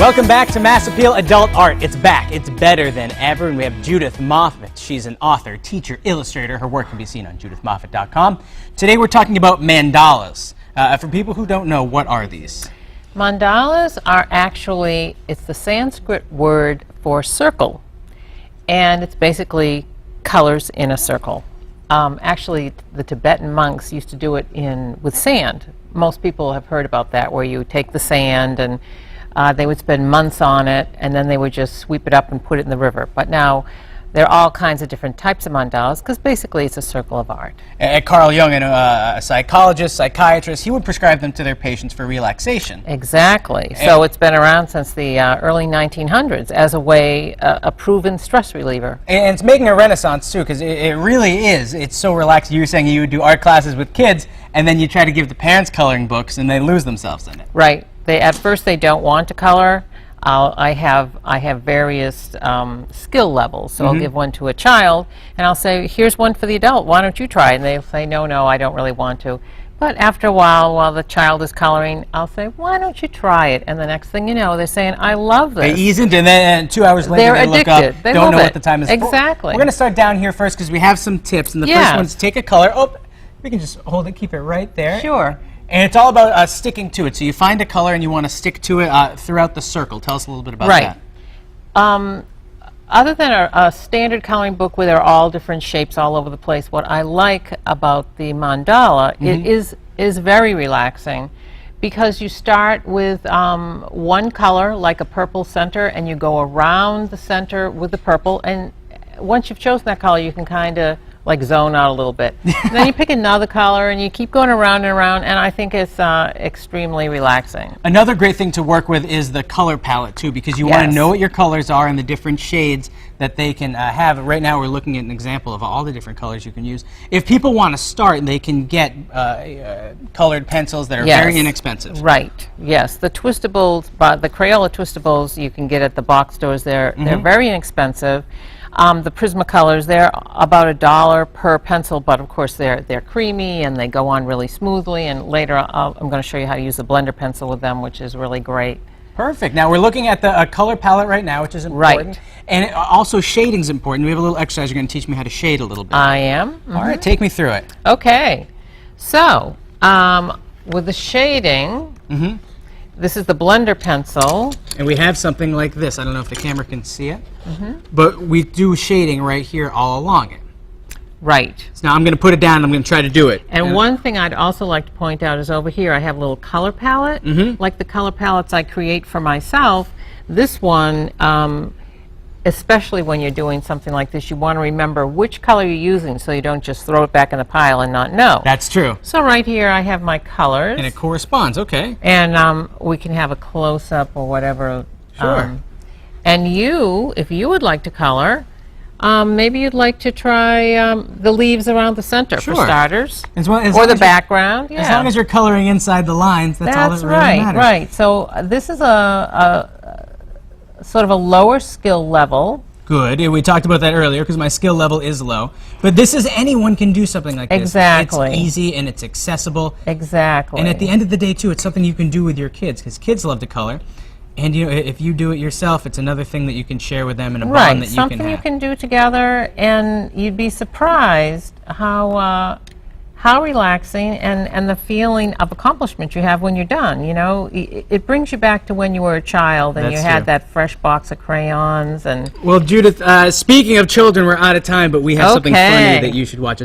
Welcome back to Mass Appeal Adult Art. It's back. It's better than ever. And we have Judith Moffett. She's an author, teacher, illustrator. Her work can be seen on judithmoffett.com. Today we're talking about mandalas. For people who don't know, what are these? Mandalas are actually, it's the Sanskrit word for circle. And it's basically colors in a circle. Actually, the Tibetan monks used to do it with sand. Most people have heard about that, where you take the sand and they would spend months on it, and then they would just sweep it up and put it in the river. But now there are all kinds of different types of mandalas, because basically it's a circle of art. Carl Jung, a psychologist, psychiatrist, he would prescribe them to their patients for relaxation. Exactly. So it's been around since the early 1900s as a way, a proven stress reliever. And it's making a renaissance, too, because it really is. It's so relaxing. You were saying you would do art classes with kids, and then you try to give the parents coloring books, and they lose themselves in it. Right. At first they don't want to color. I have various skill levels. So I'll give one to a child, and I'll say, here's one for the adult. Why don't you try it? And they'll say, no, I don't really want to. But after a while the child is coloring, I'll say, why don't you try it? And the next thing you know, they're saying, I love this. They ease into it, and then 2 hours later they look up, don't know what the time is. Exactly. We're going to start down here first because we have some tips. And the first one is take a color. Oh, we can just hold it, keep it right there. Sure. And it's all about sticking to it. So you find a color and you want to stick to it throughout the circle. Tell us a little bit about that. Other than a standard coloring book where there are all different shapes all over the place, what I like about the mandala is very relaxing, because you start with one color, like a purple center, and you go around the center with the purple. And once you've chosen that color, you can kind of like zone out a little bit. And then you pick another color and you keep going around and around, and I think it's extremely relaxing. Another great thing to work with is the color palette too, because you want to know what your colors are and the different shades that they can have. Right now we're looking at an example of all the different colors you can use. If people want to start, they can get colored pencils that are very inexpensive. Right, yes. The twistables, the Crayola twistables you can get at the box stores, they're very inexpensive. The Prismacolors, they're about $1 per pencil, but of course they're creamy and they go on really smoothly, and later I'm going to show you how to use a blender pencil with them, which is really great. Perfect. Now we're looking at the color palette right now, which is important. Right. And also shading's important. We have a little exercise. You're going to teach me how to shade a little bit. I am. All right, take me through it. Okay. So, with the shading, this is the blender pencil. And we have something like this. I don't know if the camera can see it, but we do shading right here all along it. Right. So now I'm going to put it down and I'm going to try to do it. And one thing I'd also like to point out is over here I have a little color palette. Like the color palettes I create for myself, this one, especially when you're doing something like this, you want to remember which color you're using so you don't just throw it back in the pile and not know. That's true. So right here I have my colors. And it corresponds, okay. And we can have a close-up or whatever. Sure. And if you would like to color, maybe you'd like to try the leaves around the center for starters. Or the background. As long as you're coloring inside the lines, that's all that really matters. Right. So this is a sort of a lower skill level. Good. We talked about that earlier because my skill level is low. But this is anyone can do something like this. Exactly. It's easy and it's accessible. Exactly. And at the end of the day, too, it's something you can do with your kids, because kids love to color. And you know, if you do it yourself, it's another thing that you can share with them and a bond that you can have. Something you can do together, and you'd be surprised how relaxing and the feeling of accomplishment you have when you're done. You know, it brings you back to when you were a child and you had that fresh box of crayons. And well, Judith, speaking of children, we're out of time, but we have something funny that you should watch.